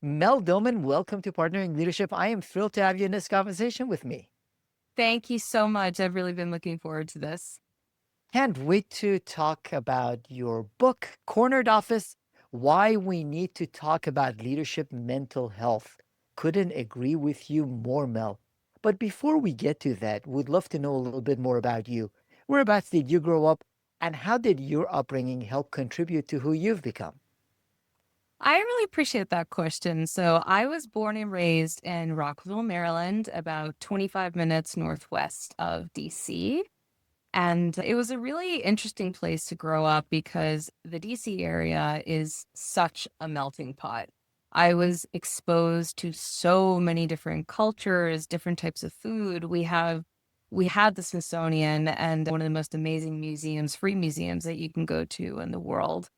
Mel Doman, welcome to Partnering Leadership. I am thrilled to have you in this conversation with me. Thank you so much. I've really been looking forward to this. Can't wait to talk about your book, Cornered Office: Why We Need to Talk About Leadership Mental Health. Couldn't agree with you more, Mel. But before we get to that, would love to know a little bit more about you. Whereabouts did you grow up, and how did your upbringing help contribute to who you've become? I really appreciate that question. So, I was born and raised in Rockville, Maryland, about 25 minutes northwest of DC. And it was a really interesting place to grow up because the DC area is such a melting pot. I was exposed to so many different cultures, different types of food. We had the Smithsonian and one of the most amazing museums, free museums that you can go to in the world.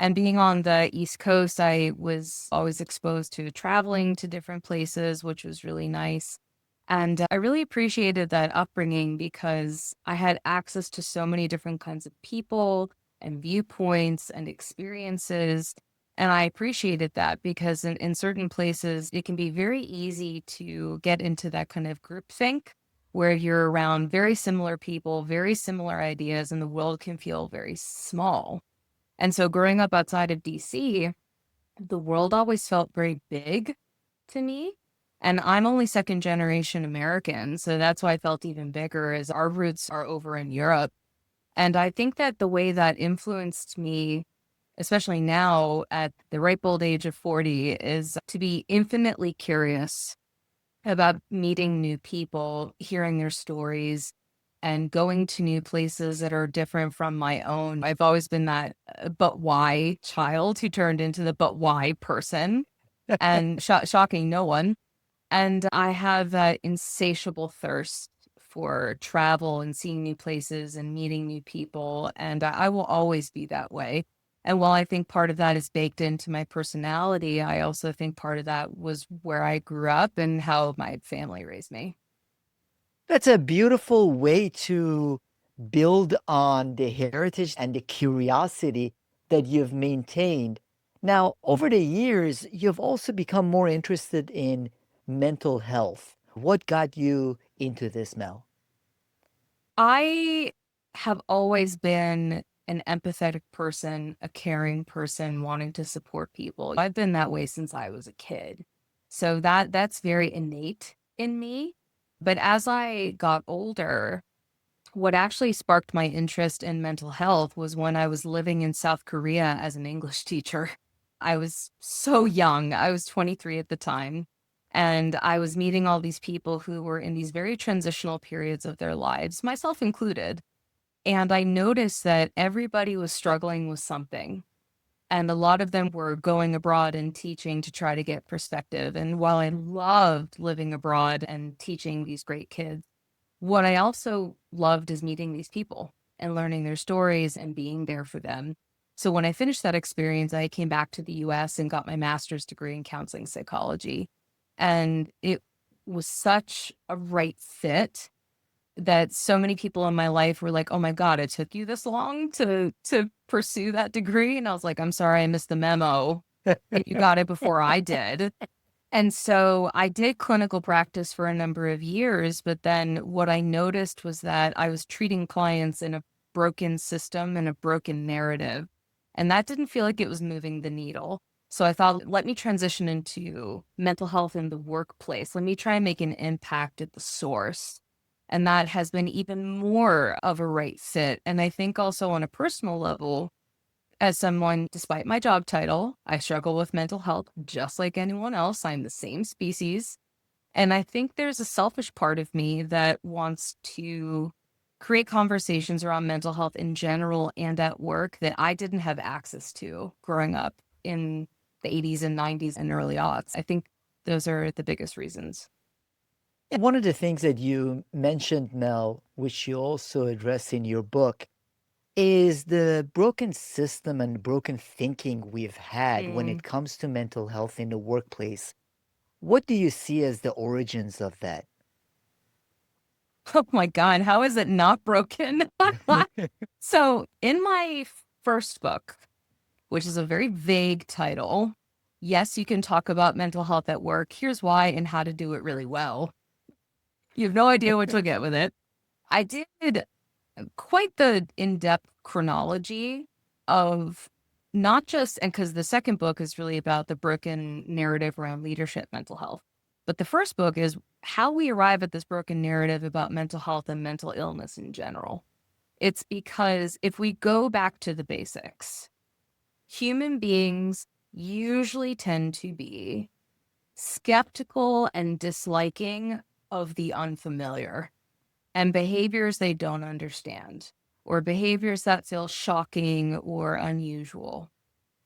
And being on the East Coast, I was always exposed to traveling to different places, which was really nice. And I really appreciated that upbringing because I had access to so many different kinds of people and viewpoints and experiences. And I appreciated that because in certain places, it can be very easy to get into that kind of groupthink where you're around very similar people, very similar ideas, and the world can feel very small. And so growing up outside of DC, the world always felt very big to me. And I'm only second generation American, so that's why I felt even bigger as our roots are over in Europe. And I think that the way that influenced me, especially now at the ripe old age of 40, is to be infinitely curious about meeting new people, hearing their stories, and going to new places that are different from my own. I've always been that but why child who turned into the but why person and shocking no one. And I have that insatiable thirst for travel and seeing new places and meeting new people. And I will always be that way. And while I think part of that is baked into my personality, I also think part of that was where I grew up and how my family raised me. That's a beautiful way to build on the heritage and the curiosity that you've maintained. Now, over the years, you've also become more interested in mental health. What got you into this, Mel? I have always been an empathetic person, a caring person, wanting to support people. I've been that way since I was a kid. So that's very innate in me. But as I got older, what actually sparked my interest in mental health was when I was living in South Korea as an English teacher. I was so young. I was 23 at the time. And I was meeting all these people who were in these very transitional periods of their lives, myself included. And I noticed that everybody was struggling with something. And a lot of them were going abroad and teaching to try to get perspective. And while I loved living abroad and teaching these great kids, what I also loved is meeting these people and learning their stories and being there for them. So when I finished that experience, I came back to the US and got my master's degree in counseling psychology. And it was such a right fit that so many people in my life were like, "Oh my God, it took you this long to pursue that degree." And I was like, "I'm sorry, I missed the memo. You got it before I did." And so I did clinical practice for a number of years, but then what I noticed was that I was treating clients in a broken system and a broken narrative. And that didn't feel like it was moving the needle. So I thought, let me transition into mental health in the workplace. Let me try and make an impact at the source. And that has been even more of a right fit. And I think also on a personal level, as someone, despite my job title, I struggle with mental health just like anyone else. I'm the same species. And I think there's a selfish part of me that wants to create conversations around mental health in general and at work that I didn't have access to growing up in the 80s and 90s and early aughts. I think those are the biggest reasons. One of the things that you mentioned, Mel, which you also address in your book, is the broken system and broken thinking we've had when Mm. it comes to mental health in the workplace. What do you see as the origins of that? Oh my God, how is it not broken? So, in my first book, which is a very vague title, Yes, you can talk about mental health at work. Here's why and how to do it really well. You have no idea what you'll get with it. I did quite the in-depth chronology of not just, and because the second book is really about the broken narrative around leadership mental health, but the first book is how we arrive at this broken narrative about mental health and mental illness in general. It's because if we go back to the basics, human beings usually tend to be skeptical and disliking of the unfamiliar and behaviors they don't understand, or behaviors that feel shocking or unusual.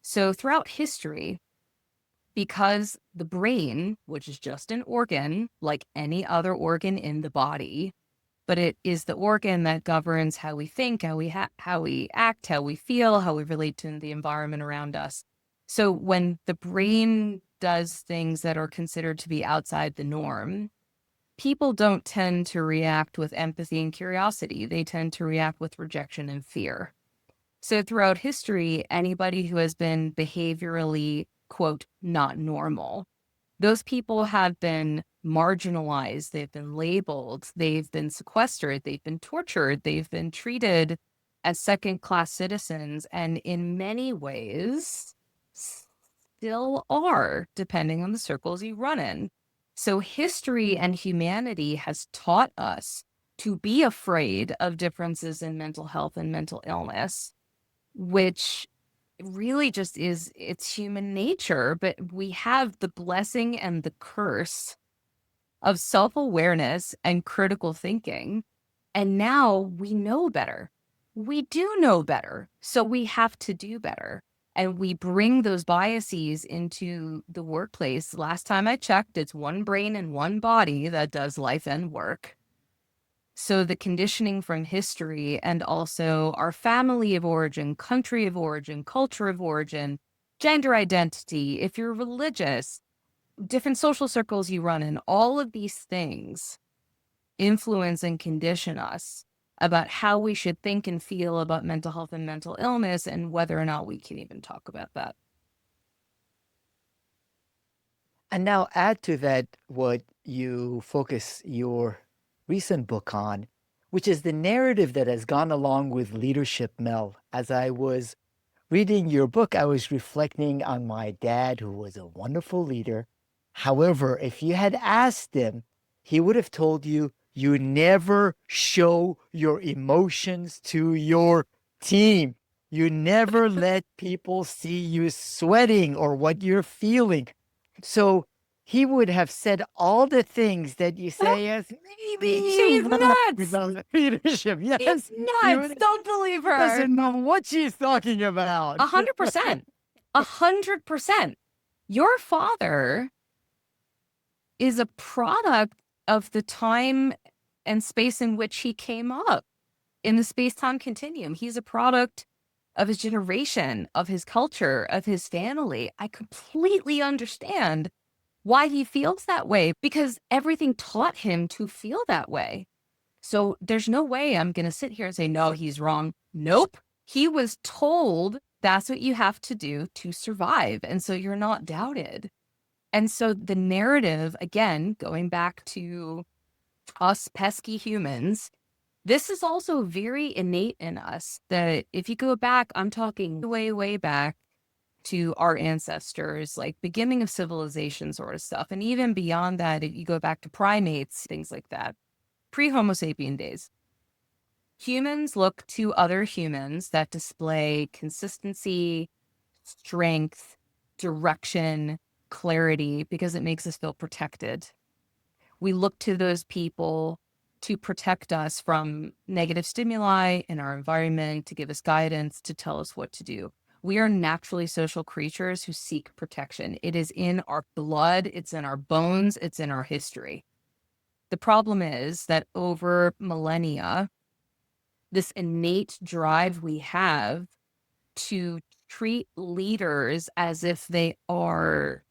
So throughout history, because the brain, which is just an organ like any other organ in the body, but it is the organ that governs how we think, how we act, how we feel, how we relate to the environment around us. So when the brain does things that are considered to be outside the norm, people don't tend to react with empathy and curiosity. They tend to react with rejection and fear. So throughout history, anybody who has been behaviorally, quote, not normal, those people have been marginalized, they've been labeled, they've been sequestered, they've been tortured, they've been treated as second-class citizens, and in many ways still are, depending on the circles you run in. So history and humanity has taught us to be afraid of differences in mental health and mental illness, which really just is, it's human nature. But we have the blessing and the curse of self-awareness and critical thinking. And now we know better. We do know better. So we have to do better. And we bring those biases into the workplace. Last time I checked, it's one brain and one body that does life and work. So the conditioning from history and also our family of origin, country of origin, culture of origin, gender identity, if you're religious, different social circles you run in, all of these things influence and condition us about how we should think and feel about mental health and mental illness and whether or not we can even talk about that. And now add to that what you focus your recent book on, which is the narrative that has gone along with leadership, Mel. As I was reading your book, I was reflecting on my dad, who was a wonderful leader. However, if you had asked him, he would have told you, you never show your emotions to your team. You never let people see you sweating or what you're feeling. So he would have said all the things that you say as maybe She's nuts. about leadership. Yes, She's he nuts. would Don't believe her. doesn't know what she's talking about. 100%. 100%. Your father is a product of the time and space in which he came up in the space-time continuum. He's a product of his generation, of his culture, of his family. I completely understand why he feels that way because everything taught him to feel that way. So there's no way I'm going to sit here and say, no, he's wrong. Nope. He was told that's what you have to do to survive. And so you're not doubted. And so the narrative, again, going back to us pesky humans, this is also very innate in us that if you go back, I'm talking way, way back to our ancestors, like beginning of civilization sort of stuff. And even beyond that, you go back to primates, things like that, pre-Homo sapien days. Humans look to other humans that display consistency, strength, direction, clarity, because it makes us feel protected. We look to those people to protect us from negative stimuli in our environment, to give us guidance, to tell us what to do. We are naturally social creatures who seek protection. It is in our blood, it's in our bones, it's in our history. The problem is that over millennia, this innate drive we have to treat leaders as if they are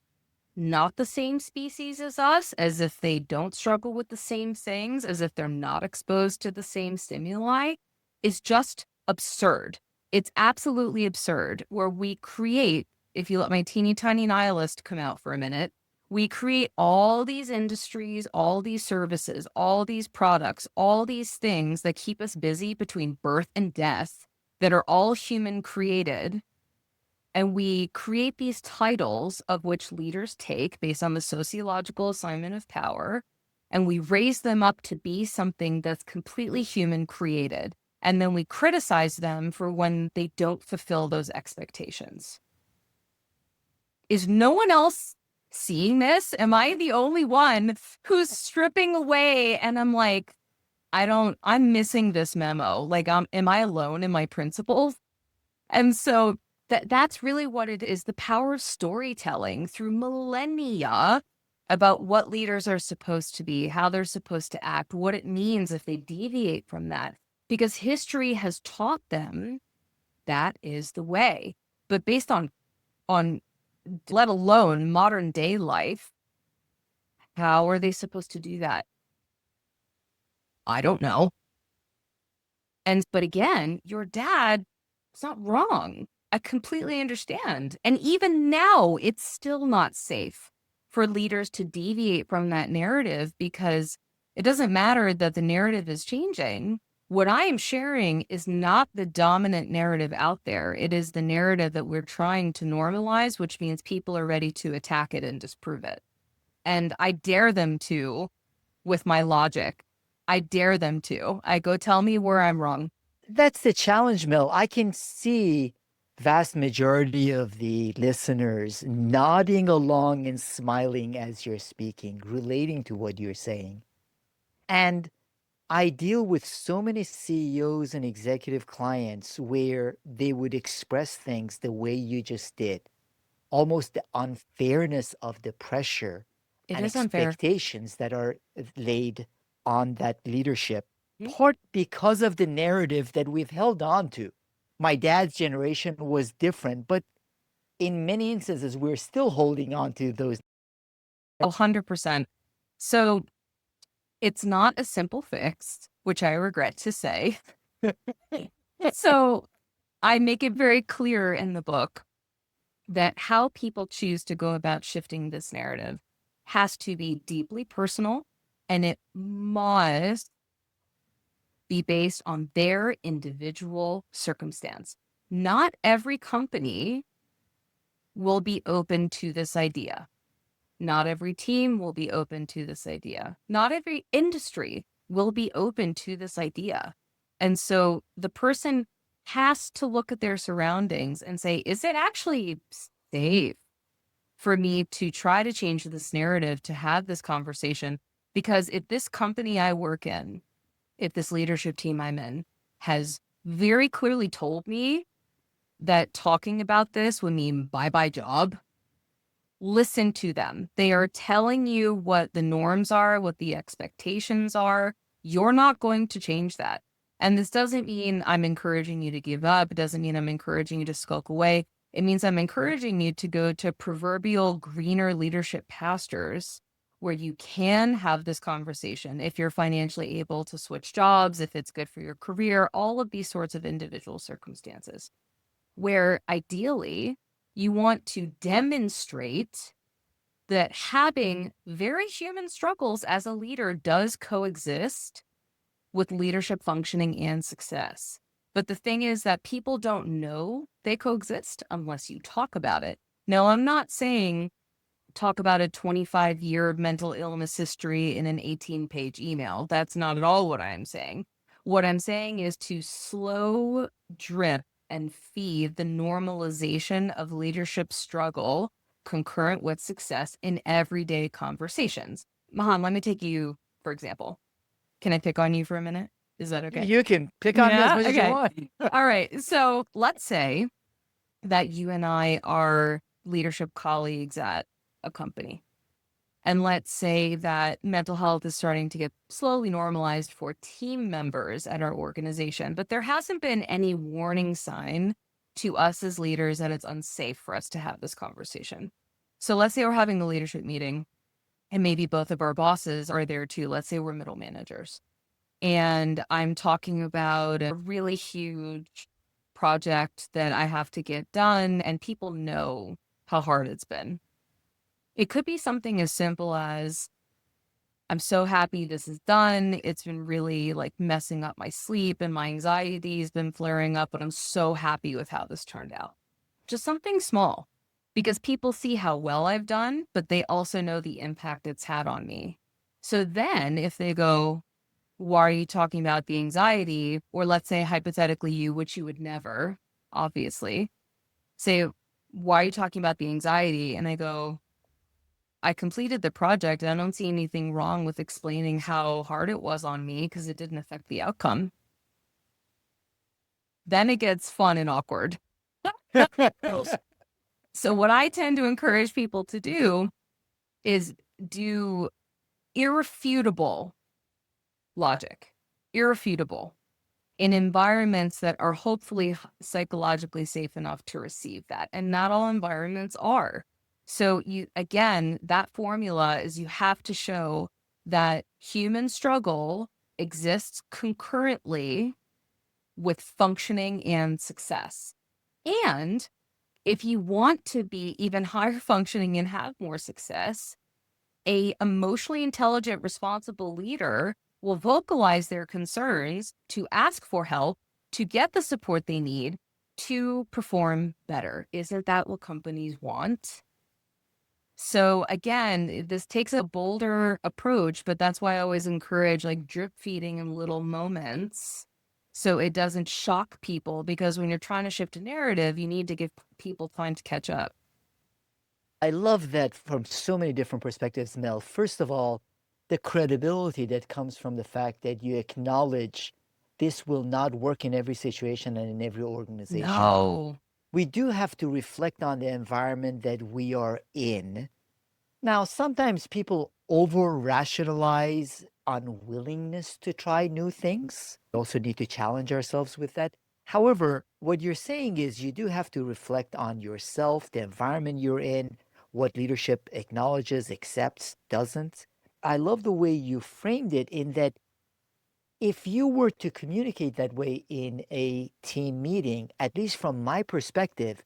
not the same species as us, as if they don't struggle with the same things, as if they're not exposed to the same stimuli, is just absurd. It's absolutely absurd, where we create if you let my teeny tiny nihilist come out for a minute, we create all these industries, all these services, all these products, all these things that keep us busy between birth and death that are all human created. And we create these titles of which leaders take based on the sociological assignment of power, and we raise them up to be something that's completely human created. And then we criticize them for when they don't fulfill those expectations. Is no one else seeing this? Am I the only one who's stripping away? And I'm like, I'm missing this memo. Like, am I alone in my principles? And so that's really what it is, the power of storytelling through millennia about what leaders are supposed to be, how they're supposed to act, what it means if they deviate from that. Because history has taught them that is the way. But based on let alone modern day life, how are they supposed to do that? I don't know. But again, your dad is not wrong. I completely understand. And even now, it's still not safe for leaders to deviate from that narrative, because it doesn't matter that the narrative is changing. What I am sharing is not the dominant narrative out there. It is the narrative that we're trying to normalize, which means people are ready to attack it and disprove it. And I dare them to with my logic. I dare them to. I go, tell me where I'm wrong. That's the challenge, Mel. I can see vast majority of the listeners nodding along and smiling as you're speaking, relating to what you're saying. And I deal with so many CEOs and executive clients where they would express things the way you just did, almost the unfairness of the pressure It and is unfair. expectations that are laid on that leadership, part because of the narrative that we've held on to. My dad's generation was different, but in many instances, we're still holding on to those. 100%. So it's not a simple fix, which I regret to say. So I make it very clear in the book that how people choose to go about shifting this narrative has to be deeply personal, and it must be based on their individual circumstance. Not every company will be open to this idea. Not every team will be open to this idea. Not every industry will be open to this idea. And so the person has to look at their surroundings and say, is it actually safe for me to try to change this narrative, to have this conversation? Because if this company I work in, if this leadership team I'm in has very clearly told me that talking about this would mean bye-bye job, listen to them. They are telling you what the norms are, what the expectations are. You're not going to change that. And this doesn't mean I'm encouraging you to give up. It doesn't mean I'm encouraging you to skulk away. It means I'm encouraging you to go to proverbial greener leadership pastures where you can have this conversation if you're financially able to switch jobs, if it's good for your career, all of these sorts of individual circumstances, where ideally you want to demonstrate that having very human struggles as a leader does coexist with leadership functioning and success. But the thing is that people don't know they coexist unless you talk about it. Now, I'm not saying talk about a 25-year mental illness history in an 18-page email. That's not at all what I'm saying. What I'm saying is to slow drip and feed the normalization of leadership struggle concurrent with success in everyday conversations. Mahan, let me take you, for example. Can I pick on you for a minute? Is that okay? You can pick on me as Yeah. much as you Okay. want. All right. So let's say that you and I are leadership colleagues at a company. And let's say that mental health is starting to get slowly normalized for team members at our organization, but there hasn't been any warning sign to us as leaders that it's unsafe for us to have this conversation. So let's say we're having the leadership meeting and maybe both of our bosses are there too. Let's say we're middle managers. And I'm talking about a really huge project that I have to get done, and people know how hard it's been. It could be something as simple as, I'm so happy this is done. It's been really like messing up my sleep and my anxiety's been flaring up, but I'm so happy with how this turned out. Just something small because people see how well I've done, but they also know the impact it's had on me. So then if they go, why are you talking about the anxiety? Or let's say hypothetically you, which you would never, obviously, say, why are you talking about the anxiety? And I go, I completed the project and I don't see anything wrong with explaining how hard it was on me because it didn't affect the outcome. Then it gets fun and awkward. So what I tend to encourage people to do is do irrefutable logic, irrefutable in environments that are hopefully psychologically safe enough to receive that. And not all environments are. So you, again, that formula is you have to show that human struggle exists concurrently with functioning and success. And if you want to be even higher functioning and have more success, a emotionally intelligent, responsible leader will vocalize their concerns to ask for help, to get the support they need to perform better. Isn't that what companies want? So again, this takes a bolder approach, but that's why I always encourage like drip feeding in little moments so it doesn't shock people, because when you're trying to shift a narrative, you need to give people time to catch up. I love that from so many different perspectives, Mel. First of all, the credibility that comes from the fact that you acknowledge this will not work in every situation and in every organization. No. We do have to reflect on the environment that we are in. Now, sometimes people over rationalize unwillingness to try new things. We also need to challenge ourselves with that. However, what you're saying is you do have to reflect on yourself, the environment you're in, what leadership acknowledges, accepts, doesn't. I love the way you framed it in that if you were to communicate that way in a team meeting, at least from my perspective,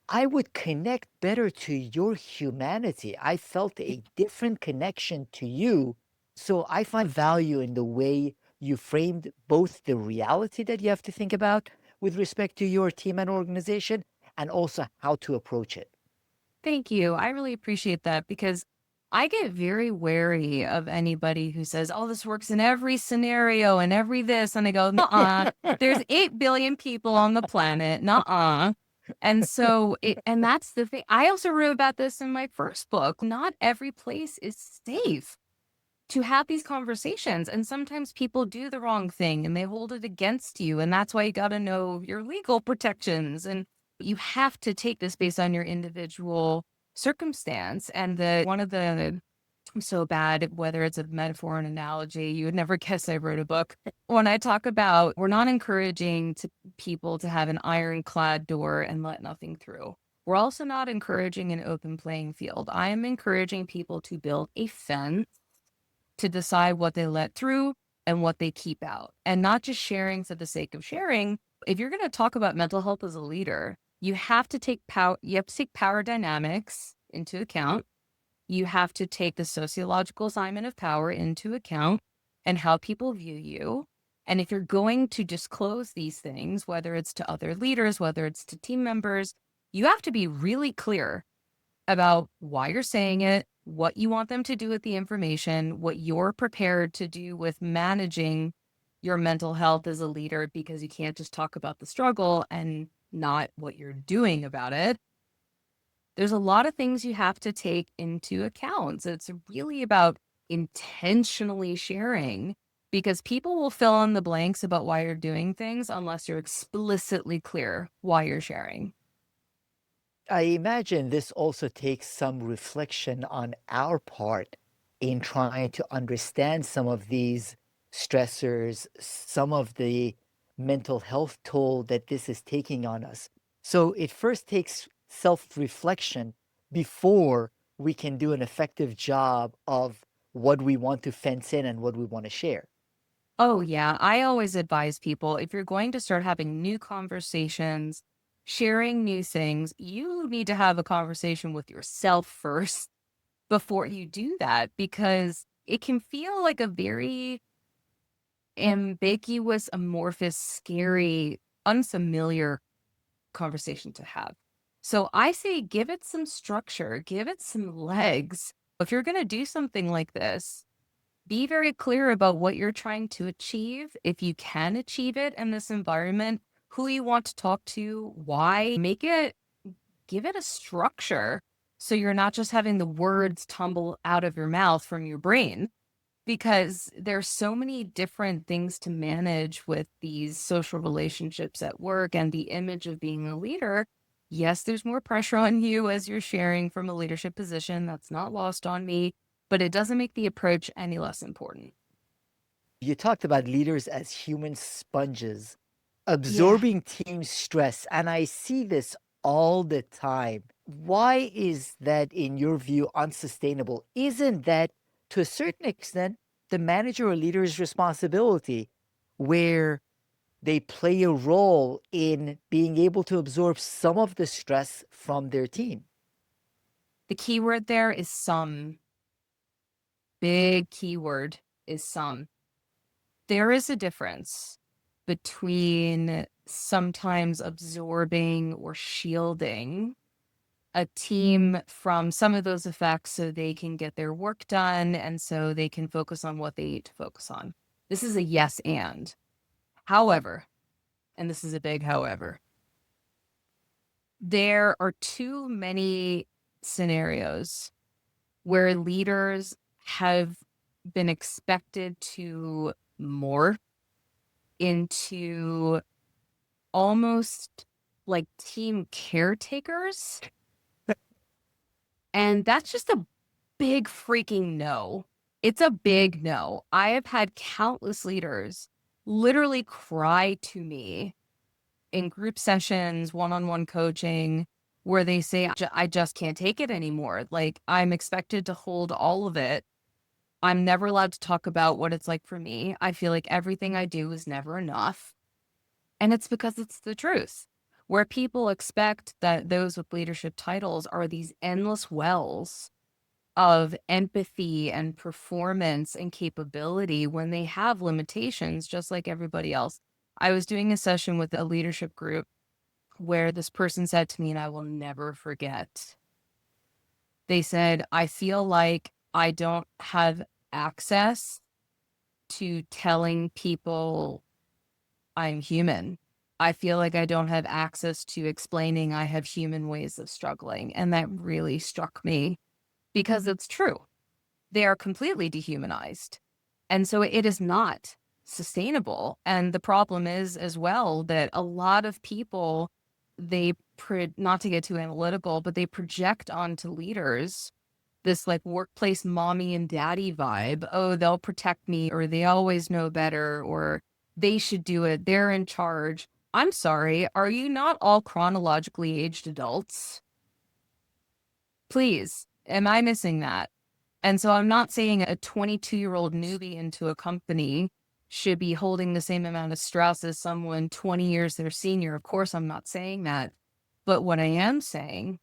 I would connect better to your humanity. I felt a different connection to you. So I find value in the way you framed both the reality that you have to think about with respect to your team and organization, and also how to approach it. Thank you. I really appreciate that because I get very wary of anybody who says, oh, this works in every scenario and every this. And I go, nuh-uh, there's 8 billion people on the planet. Nuh-uh. And so, and that's the thing. I also wrote about this in my first book. Not every place is safe to have these conversations. And sometimes people do the wrong thing and they hold it against you. And that's why you got to know your legal protections. And you have to take this based on your individual circumstance. And the one of the I'm so bad, whether it's a metaphor or an analogy, you would never guess I wrote a book. When I talk about we're not encouraging people to have an ironclad door and let nothing through. We're also not encouraging an open playing field. I am encouraging people to build a fence to decide what they let through and what they keep out, and not just sharing for the sake of sharing. If you're going to talk about mental health as a leader, you have to take power dynamics into account. You have to take the sociological assignment of power into account and how people view you. And if you're going to disclose these things, whether it's to other leaders, whether it's to team members, you have to be really clear about why you're saying it, what you want them to do with the information, what you're prepared to do with managing your mental health as a leader, because you can't just talk about the struggle and not what you're doing about it. There's a lot of things you have to take into account. So it's really about intentionally sharing, because people will fill in the blanks about why you're doing things unless you're explicitly clear why you're sharing. I imagine this also takes some reflection on our part in trying to understand some of these stressors, some of the mental health toll that this is taking on us. So it first takes self reflection before we can do an effective job of what we want to fence in and what we want to share. Oh, yeah. I always advise people, if you're going to start having new conversations sharing new things, you need to have a conversation with yourself first before you do that, because it can feel like a very ambiguous, amorphous, scary, unfamiliar conversation to have. So I say give it some structure, give it some legs. If you're going to do something like this, be very clear about what you're trying to achieve. If you can achieve it in this environment, who you want to talk to, why, give it a structure so you're not just having the words tumble out of your mouth from your brain, because there's so many different things to manage with these social relationships at work and the image of being a leader. Yes, there's more pressure on you as you're sharing from a leadership position. That's not lost on me, but it doesn't make the approach any less important. You talked about leaders as human sponges, Yeah. absorbing team stress, and I see this all the time. Why is that, in your view, unsustainable? Isn't that, to a certain extent, the manager or leader's responsibility, where they play a role in being able to absorb some of the stress from their team? The key word there is some. Big keyword is some. There is a difference between sometimes absorbing or shielding a team from some of those effects so they can get their work done and so they can focus on what they need to focus on. This is a yes and. However, and this is a big however, there are too many scenarios where leaders have been expected to morph into almost like team caretakers. And that's just a big freaking no. It's a big no. I have had countless leaders literally cry to me in group sessions, one-on-one coaching, where they say, I just can't take it anymore. Like, I'm expected to hold all of it. I'm never allowed to talk about what it's like for me. I feel like everything I do is never enough. And it's because it's the truth. Where people expect that those with leadership titles are these endless wells of empathy and performance and capability when they have limitations, just like everybody else. I was doing a session with a leadership group where this person said to me, and I will never forget, they said, I feel like I don't have access to telling people I'm human. I feel like I don't have access to explaining I have human ways of struggling. And that really struck me because it's true. They are completely dehumanized. And so it is not sustainable. And the problem is as well that a lot of people, not to get too analytical, but they project onto leaders this like workplace mommy and daddy vibe. Oh, they'll protect me, or they always know better, or they should do it. They're in charge. I'm sorry. Are you not all chronologically aged adults? Please. Am I missing that? And so I'm not saying a 22-year-old newbie into a company should be holding the same amount of stress as someone 20 years their senior. Of course, I'm not saying that. But what I am saying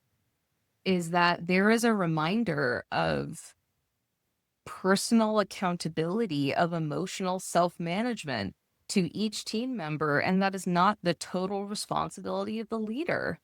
is that there is a reminder of personal accountability, of emotional self-management to each team member. And that is not the total responsibility of the leader.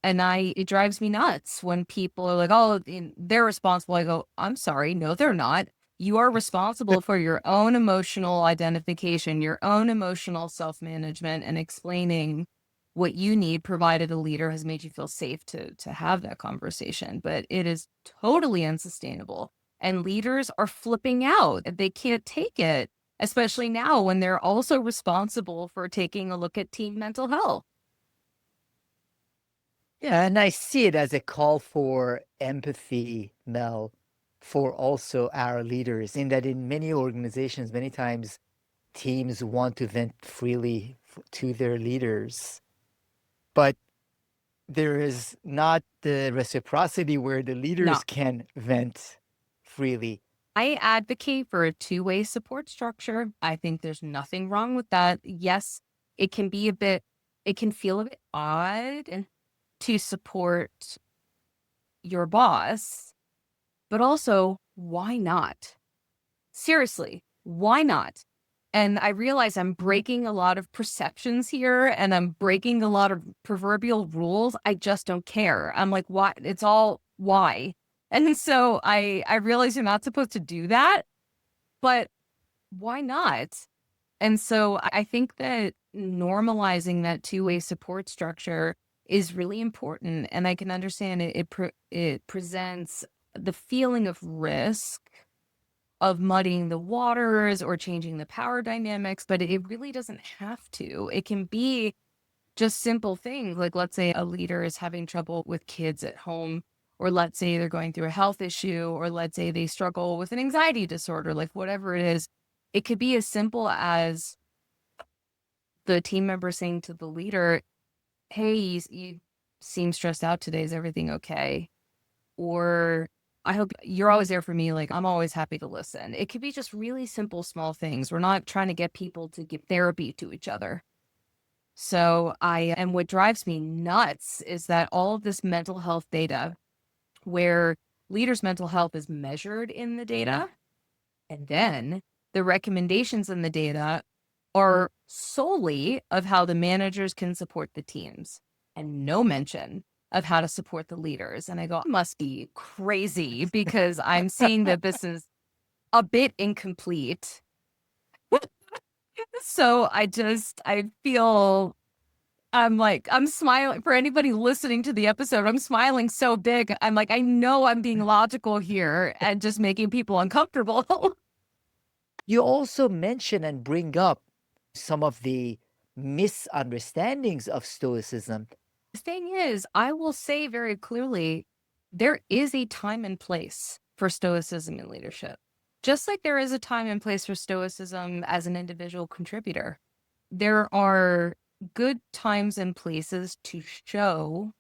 And it drives me nuts when people are like, oh, they're responsible. I go, I'm sorry. No, they're not. You are responsible for your own emotional identification, your own emotional self-management, and explaining what you need, provided a leader has made you feel safe to have that conversation. But it is totally unsustainable. And leaders are flipping out. They can't take it, especially now when they're also responsible for taking a look at team mental health. Yeah, and I see it as a call for empathy, Mel, for also our leaders, in that in many organizations, many times teams want to vent freely to their leaders, but there is not the reciprocity where the No, leaders can vent freely. I advocate for a two-way support structure. I think there's nothing wrong with that. Yes, it can be a bit it can feel a bit odd to support your boss, but also, why not? Seriously, why not? And I realize I'm breaking a lot of perceptions here and I'm breaking a lot of proverbial rules. I just don't care. I'm like, why? It's all why. And so I realize you're not supposed to do that, but why not? And so I think that normalizing that two-way support structure is really important. And I can understand it presents the feeling of risk of muddying the waters or changing the power dynamics, but it really doesn't have to. It can be just simple things. Like, let's say a leader is having trouble with kids at home, or let's say they're going through a health issue, or let's say they struggle with an anxiety disorder, like whatever it is. It could be as simple as the team member saying to the leader, hey, you seem stressed out today. Is everything okay? Or I hope you're always there for me. Like, I'm always happy to listen. It could be just really simple, small things. We're not trying to get people to give therapy to each other. And what drives me nuts is that all of this mental health data, where leaders' mental health is measured in the data, and then the recommendations in the data are solely of how the managers can support the teams and no mention of how to support the leaders. And I go, I must be crazy because I'm seeing that this is a bit incomplete. So I feel I'm like, I'm smiling for anybody listening to the episode. I'm smiling so big. I'm like, I know I'm being logical here and just making people uncomfortable. You also mention and bring up some of the misunderstandings of Stoicism. The thing is, I will say very clearly, there is a time and place for Stoicism in leadership. Just like there is a time and place for Stoicism as an individual contributor. There are good times and places to show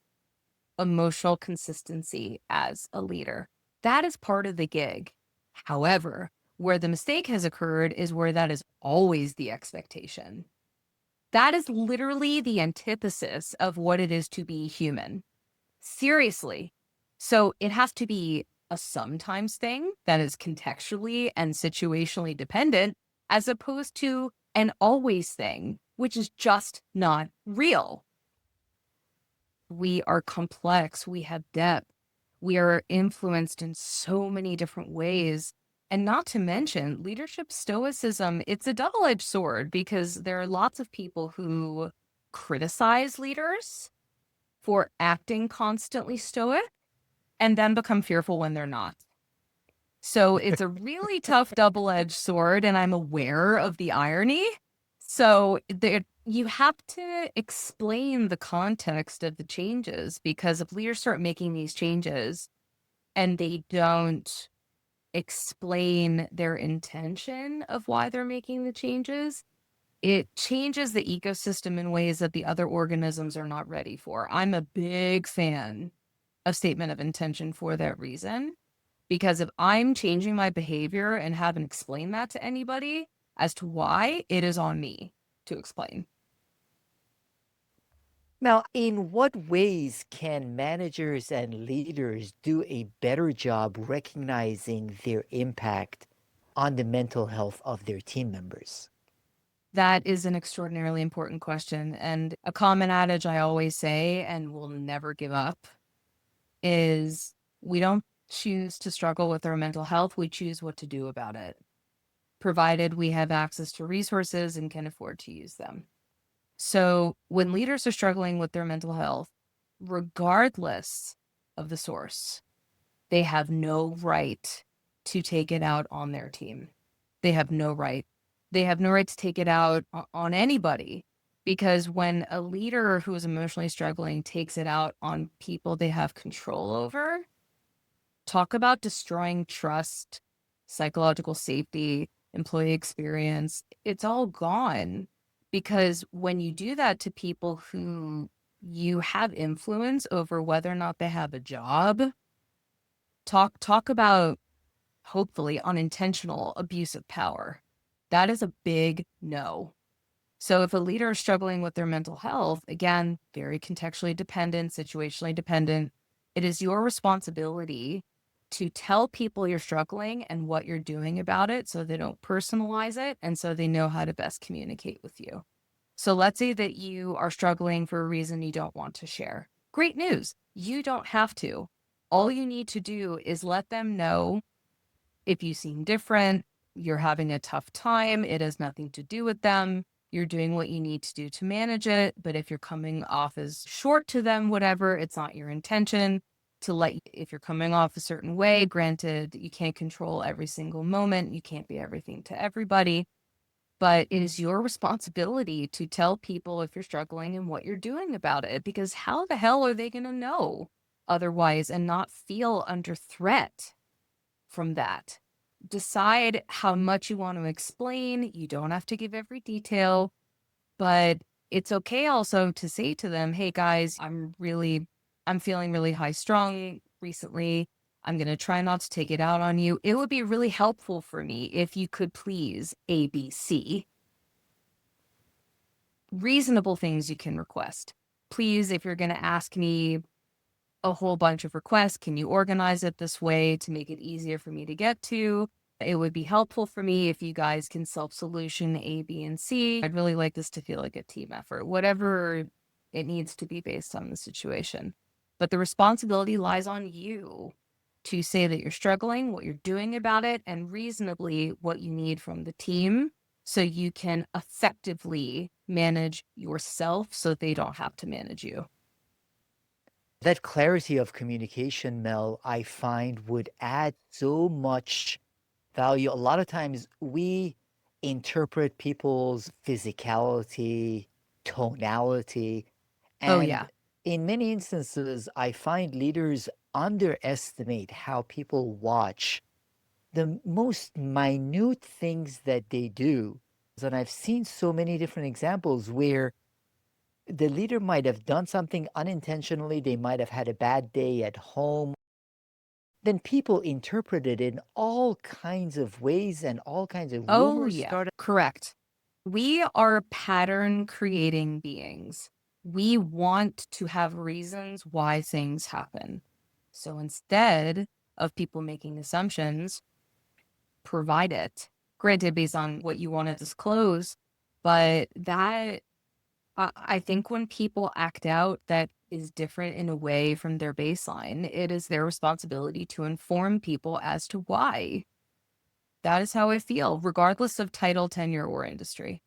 emotional consistency as a leader. That is part of the gig. However, where the mistake has occurred is where that is always the expectation. That is literally the antithesis of what it is to be human. Seriously. So it has to be a sometimes thing that is contextually and situationally dependent, as opposed to an always thing, which is just not real. We are complex, we have depth, we are influenced in so many different ways. And not to mention, leadership stoicism, it's a double edged sword because there are lots of people who criticize leaders for acting constantly stoic and then become fearful when they're not. So it's a really tough double edged sword, and I'm aware of the irony. So you have to explain the context of the changes, because if leaders start making these changes and they don't explain their intention of why they're making the changes, it changes the ecosystem in ways that the other organisms are not ready for. I'm a big fan of statement of intention for that reason, because if I'm changing my behavior and haven't explained that to anybody as to why, it is on me to explain. Now, in what ways can managers and leaders do a better job recognizing their impact on the mental health of their team members? That is an extraordinarily important question. And a common adage I always say, and will never give up, is we don't choose to struggle with our mental health. We choose what to do about it, provided we have access to resources and can afford to use them. So when leaders are struggling with their mental health, regardless of the source, they have no right to take it out on their team. They have no right. They have no right to take it out on anybody, because when a leader who is emotionally struggling takes it out on people they have control over, talk about destroying trust, psychological safety, employee experience. It's all gone, because when you do that to people who you have influence over whether or not they have a job, talk about hopefully unintentional abuse of power. That is a big no. So if a leader is struggling with their mental health, again, very contextually dependent, situationally dependent, it is your responsibility to tell people you're struggling and what you're doing about it so they don't personalize it and so they know how to best communicate with you. So let's say that you are struggling for a reason you don't want to share. Great news. You don't have to. All you need to do is let them know if you seem different, you're having a tough time, it has nothing to do with them. You're doing what you need to do to manage it. But if you're coming off as short to them, whatever, it's not your intention to if you're coming off a certain way, granted, you can't control every single moment. You can't be everything to everybody, but it is your responsibility to tell people if you're struggling and what you're doing about it, because how the hell are they going to know otherwise and not feel under threat from that? Decide how much you want to explain. You don't have to give every detail, but it's okay also to say to them, "Hey guys, I'm feeling really high strung recently. I'm going to try not to take it out on you. It would be really helpful for me if you could please ABC." Reasonable things you can request. Please, if you're going to ask me a whole bunch of requests, can you organize it this way to make it easier for me to get to? It would be helpful for me if you guys can self-solution A, B, and C. I'd really like this to feel like a team effort, whatever it needs to be based on the situation. But the responsibility lies on you to say that you're struggling, what you're doing about it, and reasonably what you need from the team so you can effectively manage yourself so they don't have to manage you. That clarity of communication, Mel, I find would add so much value. A lot of times we interpret people's physicality, tonality, Oh, and yeah. in many instances, I find leaders underestimate how people watch the most minute things that they do. And I've seen so many different examples where the leader might have done something unintentionally, they might have had a bad day at home. Then people interpret it in all kinds of ways and all kinds of Oh, rumors yeah. start. Correct. We are pattern creating beings. We want to have reasons why things happen. So instead of people making assumptions, provide it. Granted, based on what you want to disclose, but I think when people act out that is different in a way from their baseline, it is their responsibility to inform people as to why. That is how I feel, regardless of title, tenure, or industry.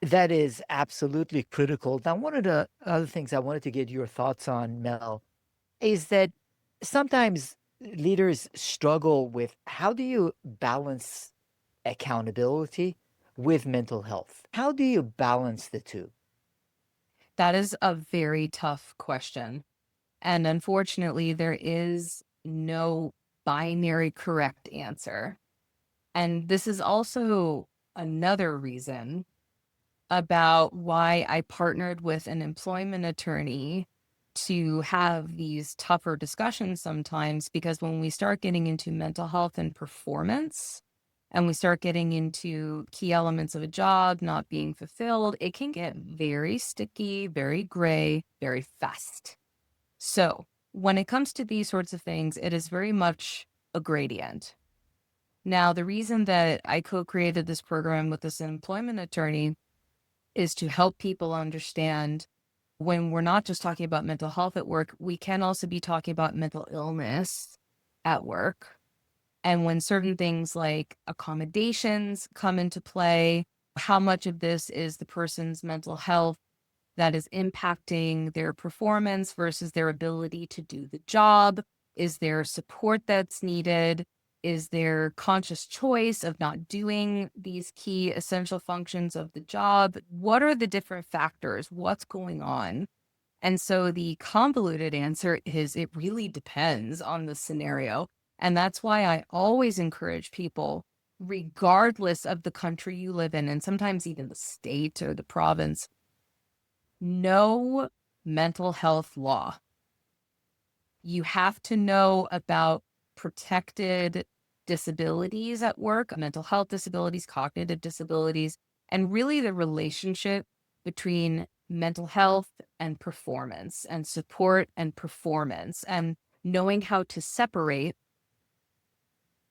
That is absolutely critical. Now, one of the other things I wanted to get your thoughts on, Mel, is that sometimes leaders struggle with how do you balance accountability with mental health? How do you balance the two? That is a very tough question. And unfortunately, there is no binary correct answer. And this is also another reason about why I partnered with an employment attorney to have these tougher discussions sometimes, because when we start getting into mental health and performance, and we start getting into key elements of a job not being fulfilled, it can get very sticky, very gray, very fast. So, when it comes to these sorts of things, it is very much a gradient. Now, the reason that I co created this program with this employment attorney is to help people understand when we're not just talking about mental health at work, we can also be talking about mental illness at work. And when certain things like accommodations come into play, how much of this is the person's mental health that is impacting their performance versus their ability to do the job? Is there support that's needed? Is there conscious choice of not doing these key essential functions of the job? What are the different factors? What's going on? And so the convoluted answer is it really depends on the scenario. And that's why I always encourage people, regardless of the country you live in, and sometimes even the state or the province, know mental health law. You have to know about protected disabilities at work, mental health disabilities, cognitive disabilities. and really the relationship between mental health and performance, and support and performance, and knowing how to separate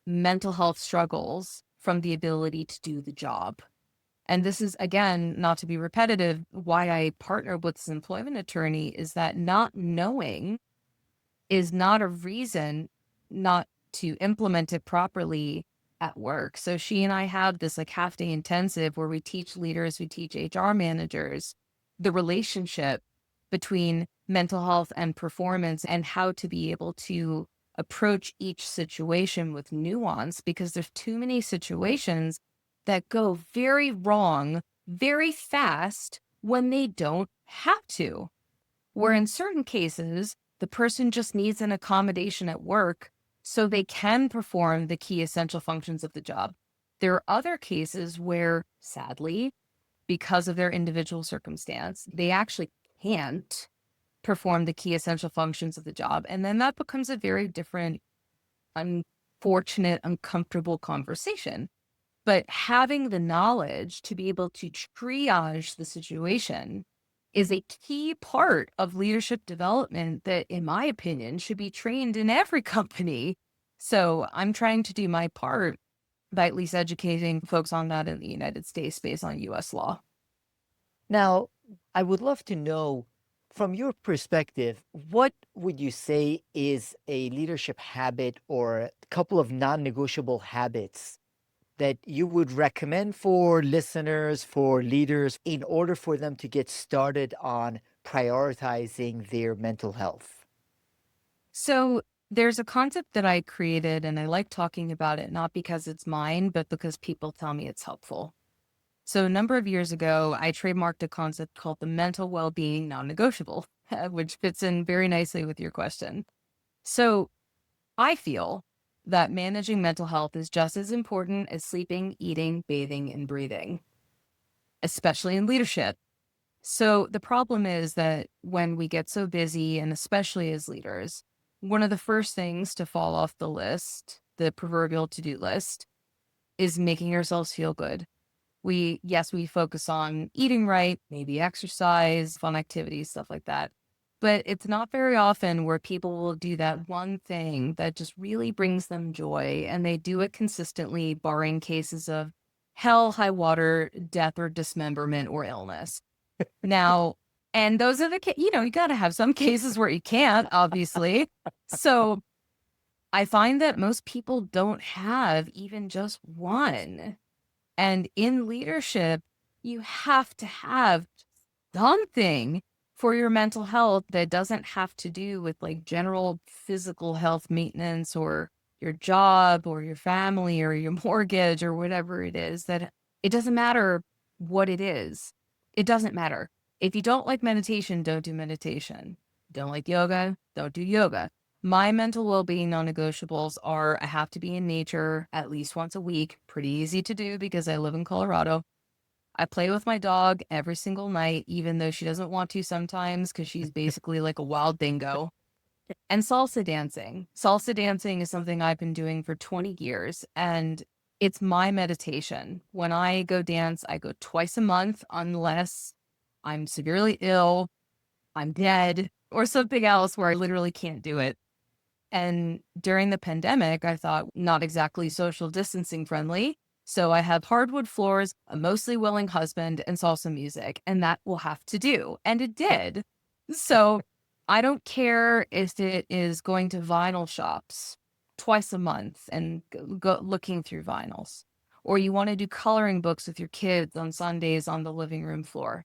mental health struggles from the ability to do the job. And this is, again, not to be repetitive, why I partner with this employment attorney is that not knowing is not a reason not to implement it properly at work. So she and I have this like half day intensive where we teach leaders, we teach HR managers the relationship between mental health and performance and how to be able to approach each situation with nuance, because there's too many situations that go very wrong very fast when they don't have to. Where in certain cases, the person just needs an accommodation at work so they can perform the key essential functions of the job. There are other cases where, sadly, because of their individual circumstance, they actually can't perform the key essential functions of the job. And then that becomes a very different, unfortunate, uncomfortable conversation. But having the knowledge to be able to triage the situation is a key part of leadership development that, in my opinion, should be trained in every company. So I'm trying to do my part by at least educating folks on that in the United States based on US law. Now, I would love to know from your perspective, what would you say is a leadership habit or a couple of non negotiable habits that you would recommend for listeners, for leaders, in order for them to get started on prioritizing their mental health? So there's a concept that I created, and I like talking about it, not because it's mine, but because people tell me it's helpful. So a number of years ago, I trademarked a concept called the mental well-being non-negotiable, which fits in very nicely with your question. So I feel that managing mental health is just as important as sleeping, eating, bathing, and breathing, especially in leadership. So the problem is that when we get so busy, and especially as leaders, one of the first things to fall off the list, the proverbial to-do list, is making ourselves feel good. Yes, we focus on eating right, maybe exercise, fun activities, stuff like that. But it's not very often where people will do that one thing that just really brings them joy, and they do it consistently, barring cases of hell, high water, death, or dismemberment or illness. Now, and those are you got to have some cases where you can't, obviously. So I find that most people don't have even just one. And in leadership, you have to have something for your mental health that doesn't have to do with like general physical health maintenance or your job or your family or your mortgage or whatever it is. That it doesn't matter what it is. It doesn't matter. If you don't like meditation, don't do meditation. Don't like yoga, don't do yoga. My mental well-being non-negotiables are I have to be in nature at least once a week. Pretty easy to do because I live in Colorado. I play with my dog every single night, even though she doesn't want to sometimes because she's basically like a wild dingo. And salsa dancing. Salsa dancing is something I've been doing for 20 years, and it's my meditation. When I go dance, I go twice a month unless I'm severely ill, I'm dead, or something else where I literally can't do it. And during the pandemic, I thought not exactly social distancing friendly. So I have hardwood floors, a mostly willing husband, and salsa music, and that will have to do. And it did. So I don't care if it is going to vinyl shops twice a month and go looking through vinyls, or you want to do coloring books with your kids on Sundays on the living room floor,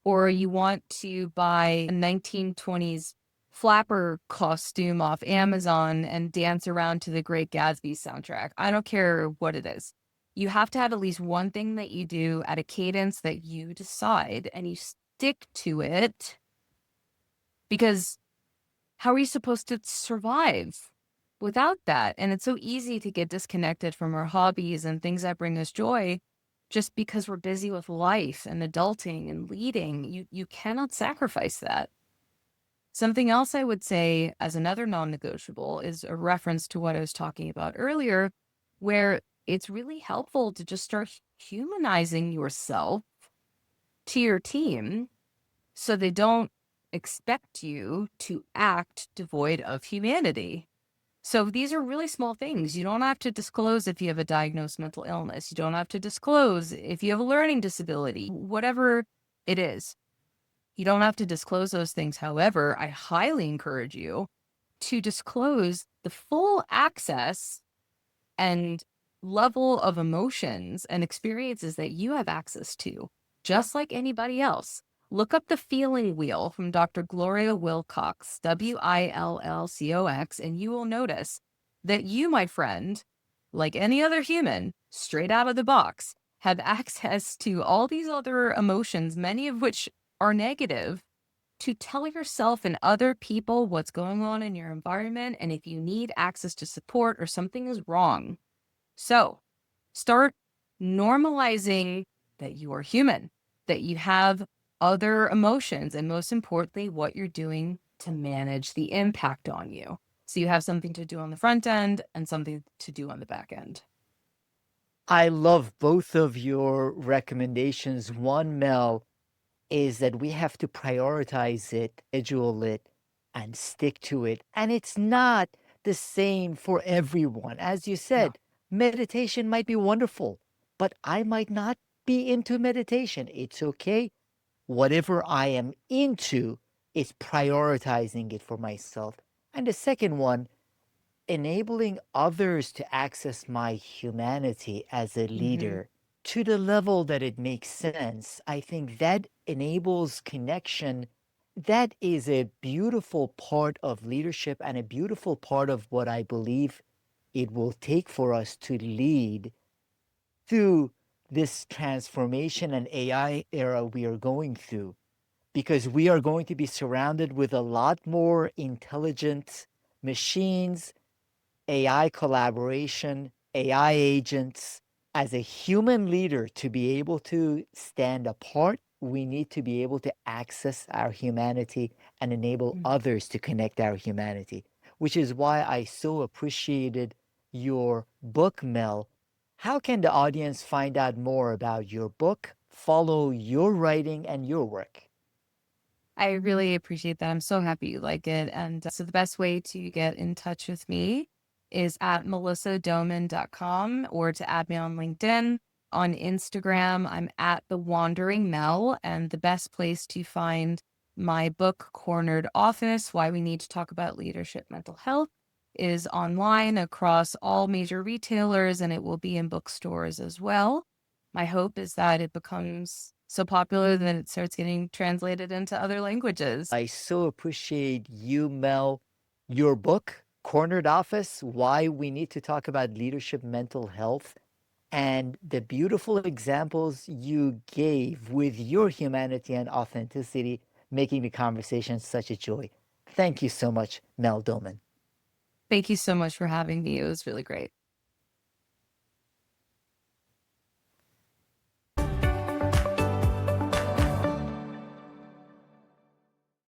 or you want to buy a 1920s flapper costume off Amazon and dance around to the Great Gatsby soundtrack. I don't care what it is. You have to have at least one thing that you do at a cadence that you decide and you stick to it, because how are you supposed to survive without that? And it's so easy to get disconnected from our hobbies and things that bring us joy just because we're busy with life and adulting and leading. You cannot sacrifice that. Something else I would say as another non-negotiable is a reference to what I was talking about earlier, where it's really helpful to just start humanizing yourself to your team so they don't expect you to act devoid of humanity. So these are really small things. You don't have to disclose if you have a diagnosed mental illness. You don't have to disclose if you have a learning disability, whatever it is. You don't have to disclose those things. However, I highly encourage you to disclose the full access and level of emotions and experiences that you have access to, just like anybody else. Look up the feeling wheel from Dr. Gloria Wilcox, Willcox, and you will notice that you, my friend, like any other human, straight out of the box, have access to all these other emotions, many of which are negative, to tell yourself and other people what's going on in your environment and if you need access to support or something is wrong. So start normalizing that you are human, that you have other emotions, and most importantly, what you're doing to manage the impact on you. So you have something to do on the front end and something to do on the back end. I love both of your recommendations. One, Mel, is that we have to prioritize it, schedule it, and stick to it. And it's not the same for everyone. As you No. said, meditation might be wonderful, but I might not be into meditation. It's okay. Whatever I am into is prioritizing it for myself. And the second one, enabling others to access my humanity as a Mm-hmm. leader to the level that it makes sense. I think that enables connection. That is a beautiful part of leadership and a beautiful part of what I believe it will take for us to lead through this transformation and AI era we are going through, because we are going to be surrounded with a lot more intelligent machines, AI collaboration, AI agents. As a human leader, to be able to stand apart, we need to be able to access our humanity and enable others to connect our humanity, which is why I so appreciated your book, Mel. How can the audience find out more about your book, follow your writing and your work? I really appreciate that. I'm so happy you like it. And so the best way to get in touch with me is at melissadoman.com or to add me on LinkedIn. On Instagram, I'm at The Wandering Mel. And the best place to find my book, Cornered Office, Why We Need to Talk About Leadership Mental Health, is online across all major retailers, and it will be in bookstores as well. My hope is that it becomes so popular that it starts getting translated into other languages. I so appreciate you, Mel. Your book, Cornered Office, Why We Need to Talk About Leadership Mental Health, and the beautiful examples you gave with your humanity and authenticity, making the conversation such a joy. Thank you so much, Mel Doman. Thank you so much for having me. It was really great.